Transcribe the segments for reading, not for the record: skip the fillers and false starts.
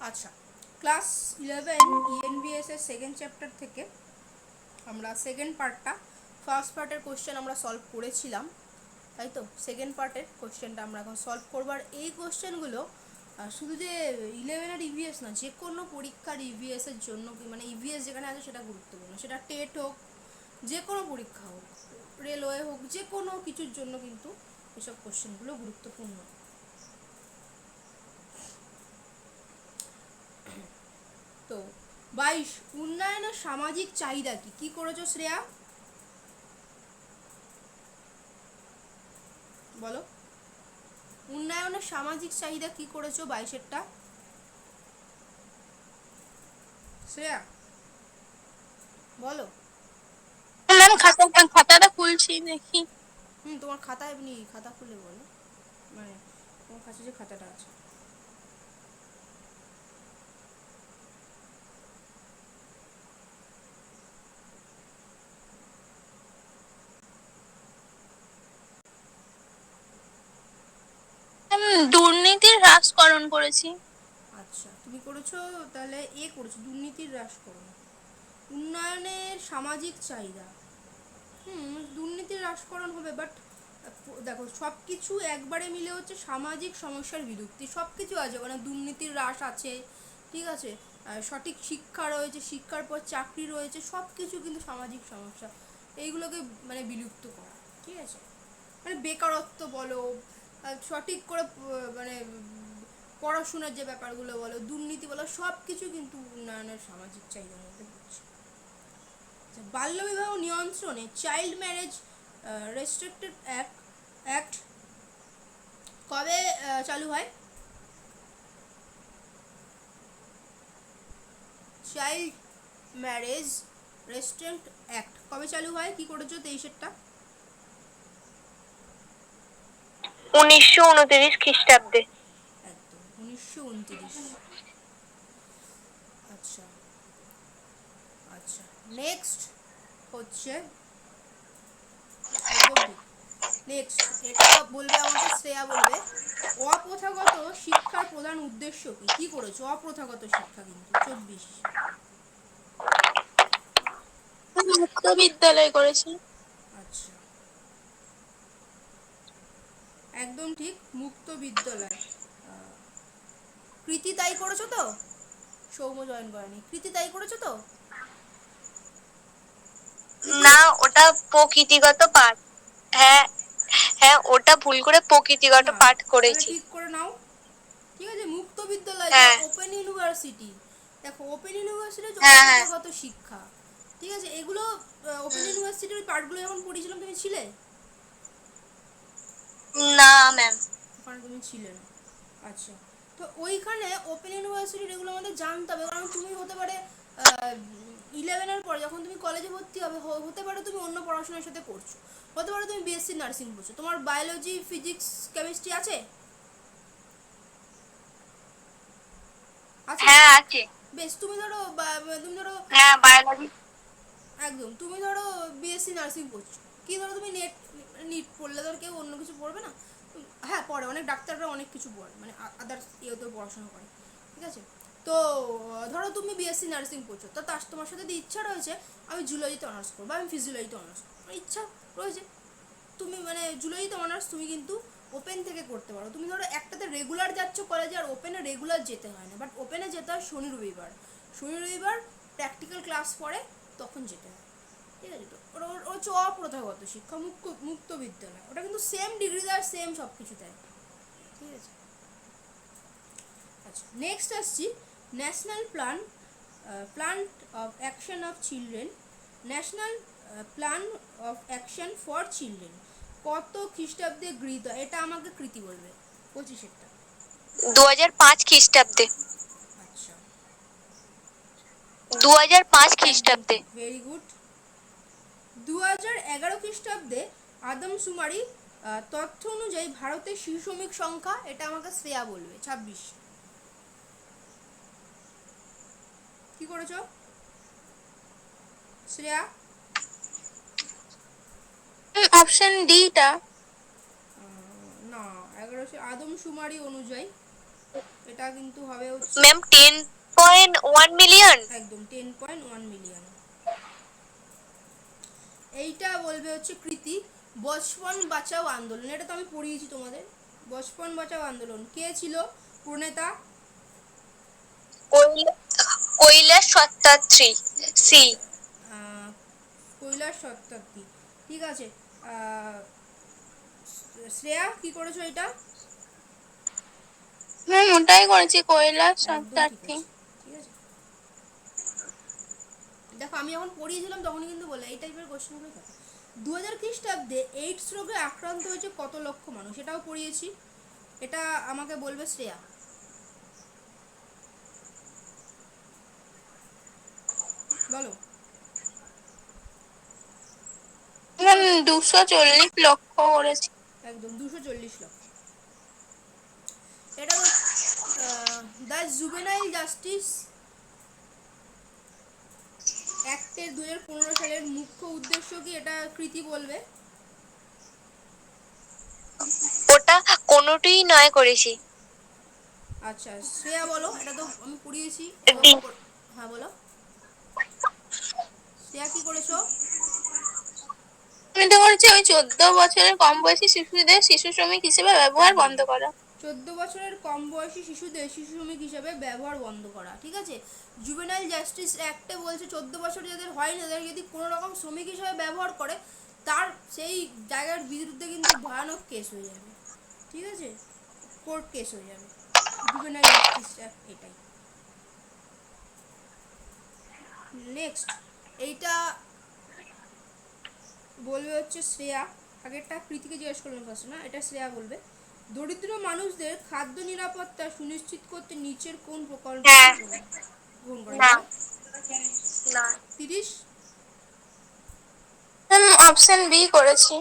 আচ্ছা, class 11 ENVS এর second chapter থেকে আমরা সেকেন্ড পার্টটা ফার্স্ট পার্টের কোশ্চেন আমরা সলভ করেছিলাম, তাই তো? সেকেন্ড পার্টের কোশ্চেনটা আমরা এখন সলভ করবার। এই কোশ্চেনগুলো শুধু যে 11-এর ইভিএস না, যে কোনো পরীক্ষার ইভিএসের জন্য, মানে ইভিএস যেখানে আছে সেটা গুরুত্বপূর্ণ, সেটা টেট হোক, যে কোনো পরীক্ষা হোক, রেলওয়ে হোক, যে কোনো কিছুর জন্য কিন্তু এসব কোশ্চেনগুলো গুরুত্বপূর্ণ। তো 22, উন্নয়নের সামাজিক চাহিদা কি? কি করেছো শ্রেয়া, বলো। উন্নয়নের সামাজিক চাহিদা কি করেছো 22-এরটা? শ্রেয়া বলো। ম্যাম খাতাটা খুলছি দেখি। তোমার খাতা এমনি খাতা খুলে বলো, মানে তোমার কাছে যে খাতাটা আছে। দুর্নীতির হ্রাসকরণ করেছি। আচ্ছা, তুমি করেছো তাহলে করেছো দুর্নীতির হ্রাসকরণ। উন্নয়নের সামাজিক চাহিদা, দুর্নীতির হ্রাসকরণ হবে, বাট দেখো সব কিছু একবারে মিলে হচ্ছে সামাজিক সমস্যার বিলুপ্তি। সব কিছু আছে, মানে দুর্নীতির হ্রাস আছে, ঠিক আছে, সঠিক শিক্ষা রয়েছে, শিক্ষার পর চাকরি রয়েছে, সব কিছু কিন্তু সামাজিক সমস্যা, এইগুলোকে মানে বিলুপ্ত করা, ঠিক আছে। মানে বেকারত্ব বলো, সঠিক করে মানে পড়াশোনার যে ব্যাপারগুলো বলো, দুর্নীতি বলো, সব কিছু কিন্তু উন্নয়নের সামাজিক চাহিদার মধ্যে পড়ছে। বাল্যবিবাহ নিয়ন্ত্রণে চাইল্ড ম্যারেজ রেস্ট্রিক্টেড অ্যাক্ট কবে চালু হয়? চাইল্ড ম্যারেজ রেস্ট্রিক্ট অ্যাক্ট কবে চালু হয়? কি করেছো 23-এরটা? 1929 খ্রিস্টাব্দে। একদম 1929। আচ্ছা আচ্ছা, নেক্সট হচ্ছে একদম ঠিক। নেক্সট এটা বলবে আমাকে, শ্রেয়া বলবে, অপ্রথাগত শিক্ষার প্রধান উদ্দেশ্য কি? কি করেছো অপ্রথাগত শিক্ষা কিন্তু 24? মুক্ত বিদ্যালয় করেছি। আচ্ছা, একদম ঠিক, মুক্ত বিদ্যালয়। কৃতি তাই করেছো তো? সৌম্য জয়েন করেনি। কৃতি তাই করেছো তো? না, ওটা প্রকৃতিগত পাঠ। হ্যাঁ হ্যাঁ, ওটা ভুল করে প্রকৃতিগত না, পাঠ তাহলে করেছি। ঠিক করে নাও, ঠিক আছে। মুক্ত বিদ্যালয়, হ্যাঁ ওপেন ইউনিভার্সিটি, দেখো ওপেন ইউনিভার্সিটি হ্যাঁ হ্যাঁ। অপ্রথাগত শিক্ষা, ঠিক আছে। এগুলো ওপেন ইউনিভার্সিটির পার্টগুলো যখন পড়িয়েছিলাম, তুমি ছিলে? না ম্যাম। ওখানে তুমি ছিলে না। আচ্ছা, তো ওইখানে ওপেন ইউনিভার্সিটির এগুলো আমাদের জানতে হবে, কারণ তুমি হতে পারে 11-এর পরে যখন তুমি কলেজে ভর্তি হবে, হতে পারে তুমি অন্য পড়াশোনার সাথে করছো, হতে পারে তুমি বিএসসি নার্সিং পড়ছো, তোমার বায়োলজি, ফিজিক্স, কেমিস্ট্রি আছে? আছে? হ্যাঁ আছে। বেশ, তুমি ধরো হ্যাঁ বায়োলজি। একদম, তুমি ধরো বিএসসি নার্সিং পড়ছো, কি ধরো তুমি নিট পড়লে, ধর কেউ অন্য কিছু পড়বে না? হ্যাঁ পড়ে, অনেক ডাক্তাররা অনেক কিছু পড়ে, মানে আদার্স ইয়েতেও পড়াশোনা করে, ঠিক আছে। তো ধরো তুমি বিএসসি নার্সিং পড়ছো, তো তোমার সাথে যদি ইচ্ছা রয়েছে আমি জুলজিতে অনার্স করবো, আমি ফিজিওলজিতে অনার্স করবো, আমার ইচ্ছা রয়েছে, তুমি মানে জুলজিতে অনার্স তুমি কিন্তু ওপেন থেকে করতে পারো। তুমি ধরো একটাতে রেগুলার যাচ্ছ কলেজে, আর ওপেনে রেগুলার যেতে হয় না, বাট ওপেনে যেতে হয় শনি রবিবার, শনি রবিবার প্র্যাকটিক্যাল ক্লাস পড়ে, তখন যেতে হয়, ঠিক আছে। তো ওটা হচ্ছে অপ্রথাগত শিক্ষা, মুক্ত বিদ্যালয়, ওটা কিন্তু সেম ডিগ্রি দেয়, সেম সব কিছু দেয়, ঠিক আছে। আচ্ছা, নেক্সট আসছি national plan of action of children, national plan of action for children কত খ্রিস্টাব্দে গৃহীত? এটা আমাকে কৃতি বলবে। 25-এরটা। 2005 খ্রিস্টাব্দে। আচ্ছা, 2005 খ্রিস্টাব্দে। Very good. 2011 খ্রিস্টাব্দে আদমশুমারি তথ্য অনুযায়ী ভারতের শিশু শ্রমিক সংখ্যা, এটা আমাকে শ্রেয়া বলবে। 26। কি করেছো শ্রেয়া? অপশন ডিটা। না, 1100 আদমশুমারি অনুযায়ী এটা কিন্তু হবে হচ্ছে ম্যাম 10.1 মিলিয়ন। একদম 10.1 মিলিয়ন। এইটা বলবে হচ্ছে কৃতি বচপন বাঁচাও আন্দোলন, এটা তো আমি পড়িয়েছি তোমাদের। বচপন বাঁচাও আন্দোলন কে ছিল প্রণেতা? কৈলাস সত্যার্থী সি। আচ্ছা, আহ, কৈলাস সত্যার্থী, ঠিক আছে। আহ, শ্রেয়া কি করেছো এটা? ম্যাম ওটাই করেছি, কৈলাস একদম ঠিক সত্যার্থী। আছে, ঠিক আছে। দেখো আমি যখন পড়িয়েছিলাম তখনই কিন্তু বলে এই টাইপের কোশ্চেনগুলো থাকে। 2000 খ্রিস্টাব্দে এইডস রোগে আক্রান্ত হয়েছে কত লক্ষ মানুষ, এটাও পড়িয়েছি। এটা আমাকে বলবে শ্রেয়া। বলো। ম্যাম 240 লক্ষ করেছি। একদম 240 লক্ষ। এটা তো দ্য জুভেনাইল জাস্টিস অ্যাক্টের 2015 সালের মুখ্য উদ্দেশ্য কি, এটা কৃতি বলবে। ওটা কোনোটিই নয় করেছি। আচ্ছা শ্রেয়া বলো, এটা তো আমি পড়িয়েছি। ডি। হ্যাঁ বলো শ্রেয়া কি করেছো? আমি তো করেছি ওই 14 বছরের কম বয়সী শিশুদের শিশু শ্রমিক হিসেবে ব্যবহার একদম বন্ধ করা। 14 বছরের কম বয়সী শিশুদের শিশু শ্রমিক হিসেবে ব্যবহার বন্ধ করা, ঠিক আছে। জুভেনাইল জাস্টিস অ্যাক্টে বলছে 14 বছর যাদের হয় না তাদের যদি কোনো রকম শ্রমিক হিসেবে ব্যবহার করে তার সেই জায়গার বিরুদ্ধে কিন্তু ভয়ানক কেস হয়ে যাবে, ঠিক আছে, কোর্ট কেস হয়ে যাবে। জুভেনাইল জাস্টিস অ্যাক্ট এটাই। নেক্সট এইটা বলবে হচ্ছে শ্রেয়া। আগেরটা প্রীতিকে জিজ্ঞেস করলাম ফার্স্ট, না এটা শ্রেয়া বলবে। দরিদ্র মানুষদের খাদ্য নিরাপত্তা সুনিশ্চিত করতে নিচের কোন প্রকল্পটি হ্যাঁ। গ্রহণ করে না। বলো। না। 30। ম্যাম অপশন বি করেছি।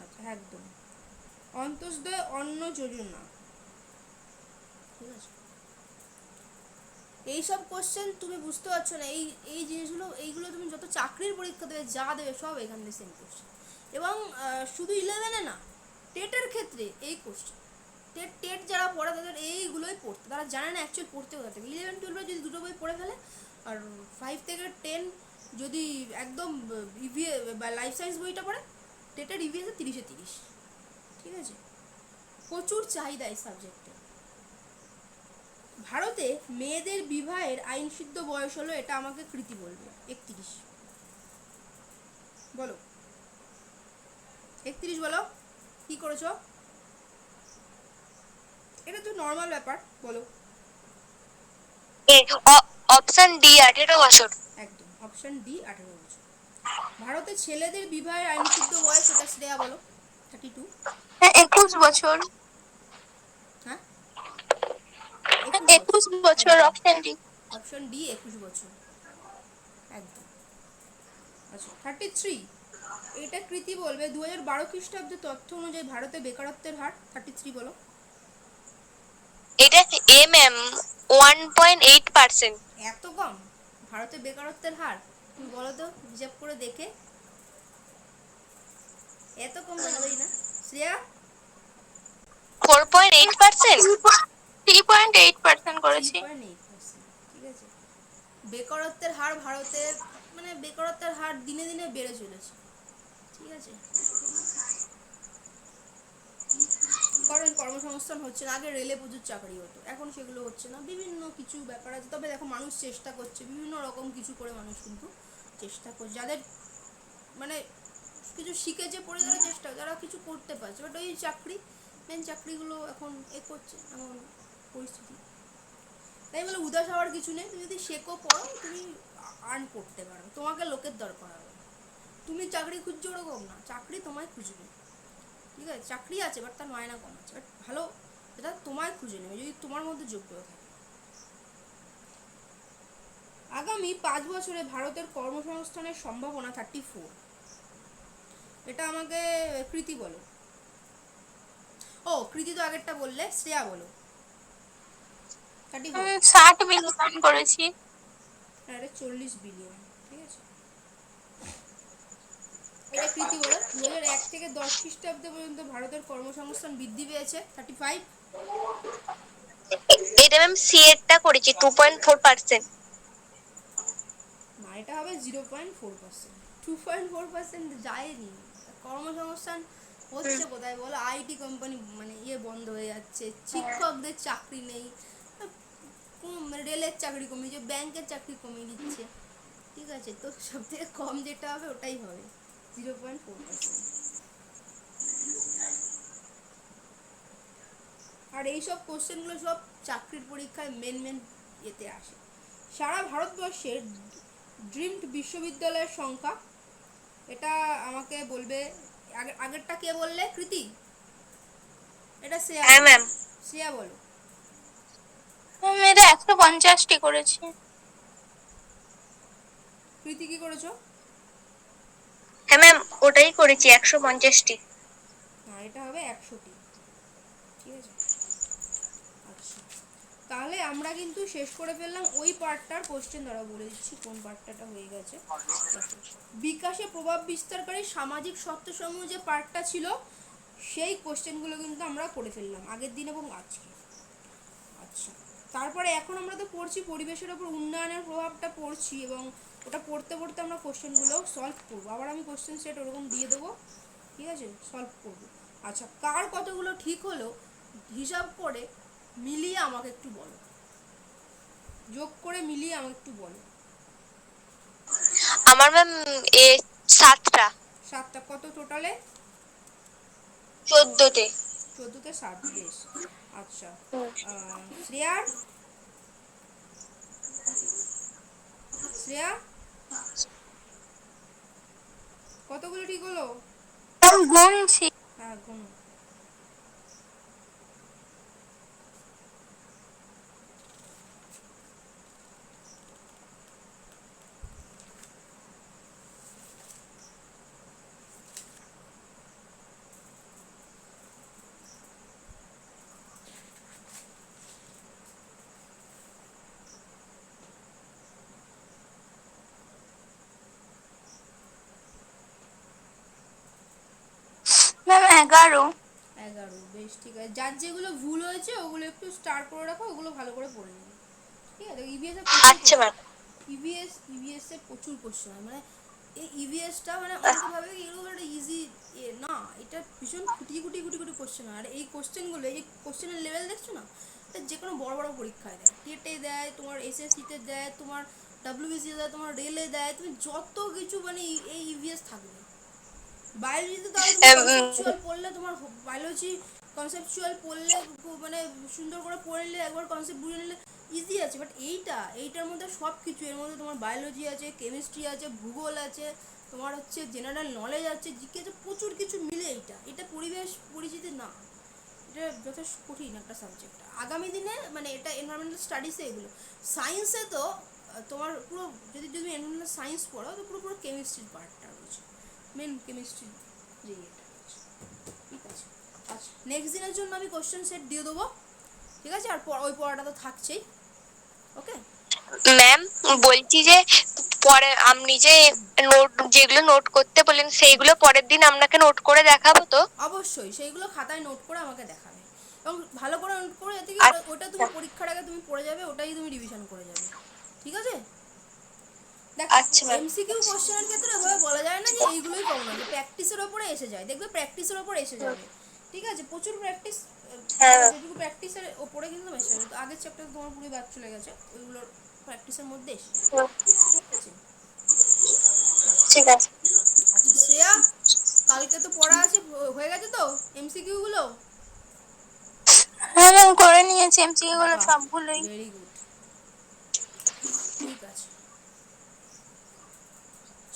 আচ্ছা একদম অন্তর্দয় অন্ন যোজনা, ঠিক আছে। এইসব কোশ্চেন তুমি বুঝতে পারছো না, এই এই জিনিসগুলো এইগুলো তুমি যত চাকরির পরীক্ষা দেবে যা দেবে সব এখান থেকে সেম কোশ্চেন। এবং শুধু 11-এ না, টেটের ক্ষেত্রে এই কোশ্চেন। টেট টেট যারা পড়ে তাদের এইগুলোই পড়তে, তারা জানে না অ্যাকচুয়াল পড়তে কোথা থেকে। 11-12 যদি দুটো বই পড়ে ফেলে আর 5 থেকে 10 যদি একদম ইভিএ বা লাইফ সায়েন্স বইটা পড়ে, টেটের ইভিএসে 30-এ 30, ঠিক আছে। প্রচুর চাহিদা এই সাবজেক্টে। ভারতে মেয়েদের বিবাহের আইনসিদ্ধ বয়স হলো, এটা আমাকে কৃতি বলবে। 31 বলো। 31 বলো কি করেছো। এটা তো নর্মাল ব্যাপার, বলো। এ অপশন ডি 18 বছর। একদম অপশন ডি 18 বছর। ভারতে ছেলেদের বিবাহের আইনসিদ্ধ বয়স, এটা শ্রেয়া বলো। 32। হ্যাঁ 21 বছর। হ্যাঁ হ্যাঁ 21 বছর। 21 বছর, একদম অপশন ডি। অপশন ডি 21 বছর, একদম। আচ্ছা 33। এটা কৃতি বলবে 2012 খ্রিস্টাব্দে তথ্য অনুযায়ী ভারতে বেকারত্বের হার। 33 বলো। এটা ম্যাম 1.8%। এত কম ভারতে বেকারত্বের হার, তুমি বলো তো হিসাব করে দেখে। এত কম তো হবেই না শ্রেয়া। 4.8%। 3.8% করেছি। 3.8%, ঠিক আছে। বেকারত্বের হার ভারতে, মানে বেকারত্বের হার দিনে দিনে বেড়ে চলেছে, ঠিক আছে। কারণ কর্মসংস্থান হচ্ছে না। আগে রেলে প্রচুর চাকরি হতো, এখন সেগুলো হচ্ছে না, বিভিন্ন কিছু ব্যাপার আছে। তবে দেখো মানুষ চেষ্টা করছে বিভিন্ন রকম কিছু করে, মানুষ কিন্তু চেষ্টা করছে। যাদের মানে কিছু শিখেছে পড়ে, যারা চেষ্টা যারা কিছু করতে পারছে, বাট ওই চাকরি মেন চাকরিগুলো এখন করছে এমন পরিস্থিতি। তাই বলে উদাস হওয়ার কিছু নেই, তুমি যদি শেখো পড়ো তুমি আর্ন করতে পারো, তোমাকে লোকের দরকার হবে। তুমি চাকরি খুঁজছো ওরকম না, চাকরি তোমায় খুঁজবে, ঠিক আছে। চাকরি আছে বাট তার মায়না কম আছে, বাট ভালো এটা তোমায় খুঁজে নেবে যদি তোমার মধ্যে যোগ্যতা থাকে। আগামী 5 বছরে ভারতের কর্মসংস্থানের সম্ভাবনা 34। এটা আমাকে কৃতি বলো। ও কৃতি তো আগেরটা বললে, শ্রেয়া বলো। 34। 60 বিলিয়ন করেছি। আরে 40 বিলিয়ন, ঠিক আছে। এটা কৃতি বলো। 2001 থেকে 10 খ্রিস্টাব্দ পর্যন্ত ভারতের কর্মসংস্থান বৃদ্ধি পেয়েছে 35। এটা ম্যাম সি এরটা করেছি 2.4%। না, এটা হবে 0.4%। 2.4% যায়নি। কর্মসংস্থান হচ্ছে কোথায় বলো? আইটি কোম্পানি মানে বন্ধ হয়ে যাচ্ছে, শিক্ষকদের চাকরি নেই, রেলের চাকরি কমিয়ে দিচ্ছে, ব্যাংকের চাকরি কমিয়ে দিচ্ছে। ঠিক আছে, তো সব থেকে কম যেটা হবে ওটাই হবে 0.4%। আর এইসব কোশ্চেনগুলো সব চাকরির পরীক্ষায় মেন এতে আসে। সারা ভারতবর্ষের ড্রিমড বিশ্ববিদ্যালয়ের সংখ্যা, এটা আমাকে বলবে। আগেরটা কে বললে? কৃতি? এটা শ্রেয়া। হ্যাঁ ম্যাম। শ্রেয়া বলো। ম্যাম এটা 150টি করেছি। কৃতি কি করেছো? হ্যাঁ ম্যাম, ওটাই করেছি 150টি। না, এটা হবে 100টি। ঠিক আছে, আচ্ছা, তাহলে আমরা কিন্তু শেষ করে ফেললাম ওই পার্টটার কোশ্চেন। দ্বারা বলে দিচ্ছি কোন পার্টটা হয়ে গেছে। বিকাশে প্রভাব বিস্তারকারী সামাজিক সত্যসমূহ যে পার্টটা ছিল, সেই কোশ্চেনগুলো কিন্তু আমরা করে ফেললাম আগের দিন এবং আজকে। আচ্ছা, তারপরে এখন আমরা তো পড়ছি পরিবেশের ওপর উন্নয়নের প্রভাবটা পড়ছি, এবং ওটা পড়তে পড়তে আমরা কোশ্চেনগুলো সলভ করবো। আবার আমি কোশ্চেন সেট ওরকম দিয়ে দেবো, ঠিক আছে, সলভ করবো। আচ্ছা, কার কতগুলো ঠিক হলো হিসাব করে মিলিয়ে আমাকে একটু বলো, যোগ করে মিলিয়ে আমাকে একটু বলো। আমার ম্যাম 7টা। 7টা কত টোটালে? 14তে। 14তে 7, বেশ। আচ্ছা, শ্রেয়ার? শ্রেয়া কতগুলো ঠিক হলো? গুনছি। হ্যাঁ, গুণ। ম্যাম 11। 11, বেশ, ঠিক আছে। যার যেগুলো ভুল হয়েছে ওগুলো একটু স্টার করে রাখো, ওগুলো ভালো করে পড়ে নেবে। ঠিক আছে, ইভিএস এর প্রচুর আচ্ছা ম্যাম। ইভিএস এর প্রচুর কোশ্চেন হয়। মানে এই ইভিএসটা মানে অনেকে ভাবে কি এগুলো একটা ইজি না, এটা ভীষণ খুঁটি খুঁটি খুঁটি খুঁটি কোশ্চেন হয়। আর এই কোশ্চেনগুলো, এই কোশ্চেনের লেভেল দেখছো না, এটা যে কোনো বড় বড় পরীক্ষায় দেয়, টেটে দেয়, তোমার এসএসসিতে দেয়, তোমার ডাব্লিউবিসিতে দেয়, তোমার রেলে দেয়, তুমি যত কিছু মানে এই ইভিএস থাকবে। বায়োলজিতে তাও তুমি কনসেপচুয়াল পড়লে, তোমার বায়োলজি কনসেপচুয়াল পড়লে মানে সুন্দর করে পড়ে নিলে, একবার কনসেপ্ট বুঝে নিলে ইজি আছে। বাট এইটার মধ্যে সব কিছু, এর মধ্যে তোমার বায়োলজি আছে, কেমিস্ট্রি আছে, ভূগোল আছে, তোমার হচ্ছে জেনারেল নলেজ আছে, জিকে আছে, প্রচুর কিছু মিলে এটা পরিবেশ পরিচিতি না, এটা যথেষ্ট কঠিন একটা সাবজেক্ট। আগামী দিনে মানে এটা এনভায়রনমেন্টাল স্টাডিসে এগুলো। সায়েন্সে তো তোমার পুরো, যদি তুমি এনভায়রনমেন্টাল সায়েন্স পড়ো তো পুরো কেমিস্ট্রির পার্টটা রয়েছে, মেন কেমিস্ট্রি যে এটা রয়েছে। ঠিক আছে, আচ্ছা, নেক্সট দিনের জন্য আমি কোশ্চেন সেট দিয়ে দেবো। ঠিক আছে, আর ওই পড়াটা তো থাকছেই। ওকে ম্যাম, বলছি যে পরে আপনি যে নোট যেগুলো নোট করতে বললেন সেইগুলো পরের দিন আপনাকে নোট করে দেখাবো তো? অবশ্যই সেইগুলো খাতায় নোট করে আমাকে দেখাবে, এবং ভালো করে নোট করে, এতে কি ওটা তুমি পরীক্ষার আগে তুমি পড়ে যাবে, ওটাই তুমি রিভিশন করে যাবে। ঠিক আছে, দেখো আচ্ছা ম্যাম। এমসিকিউ কোশ্চেনের ক্ষেত্রে এভাবে বলা যায় না যে এইগুলোই পাবো না, যে প্র্যাকটিসের ওপরে এসে যায়, দেখবে প্র্যাকটিসের ওপর এসে যাবে। ঠিক আছে, প্রচুর প্র্যাকটিস, হ্যাঁ। যেটুকু প্র্যাকটিসের ওপরে কিন্তু এসে যাবে। তো আগের চ্যাপ্টার তোমার পুরো ব্যাক চলে গেছে, ওইগুলোর প্র্যাকটিসের মধ্যে এসে যাবে। ঠিক আছে, আচ্ছা ঠিক আছে। আচ্ছা শ্রেয়া, কালকে তো পড়া আছে, হয়ে গেছে তো এমসিকিউ গুলো? হ্যাঁ ম্যাম করে নিয়েছি এমসিকিউ গুলো সবগুলোই। ভেরি গুড, ঠিক আছে,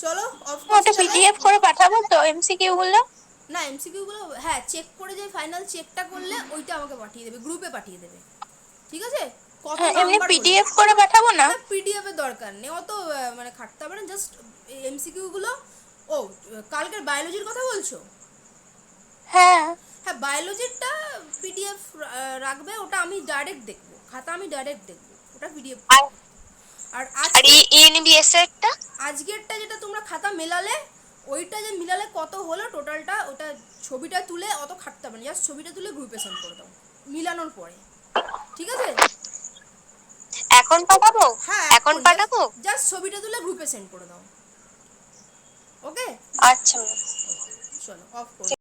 চলো অফ করছি ওটা তাহলে। পিডিএফ করে পাঠাবো তো এমসিকিউ গুলো? না, এমসিকিউ গুলো হ্যাঁ চেক করে, যে ফাইনাল চেকটা করলে ওইটা আমাকে পাঠিয়ে দেবে, গ্রুপে পাঠিয়ে দেবে। ঠিক আছে, কত হ্যাঁ, এমনি নাম্বার পিডিএফ করে পাঠাবো না? না, পিডিএফ এর দরকার নেই অত, মানে খাটতে হবে না, জাস্ট এমসিকিউ গুলো। ও, কালকের বায়োলজির কথা বলছো? হ্যাঁ। হ্যাঁ, বায়োলজিরটা পিডিএফ রাখবে, ওটা আমি ডাইরেক্ট দেখবো, খাতা আমি ডাইরেক্ট দেখবো, ওটা পিডিএফ। আর আর আর ইএনবিএস এরটা? আজকেরটা যেটা তোমরা খাতা মেলালে, ওইটা যে মিলালে কত হলো টোটালটা, ওটা ছবিটা তুলে অত খাটতে হবে না, জাস্ট ছবিটা তুলে গ্রুপে সেন্ড করে দাও মিলানোর পরে। ঠিক আছে? এখন পাঠাবো? হ্যাঁ এখন পাঠাবো? জাস্ট ছবিটা তুলে গ্রুপে সেন্ড করে দাও। ওকে আচ্ছা ম্যাম। চলো অফ করো।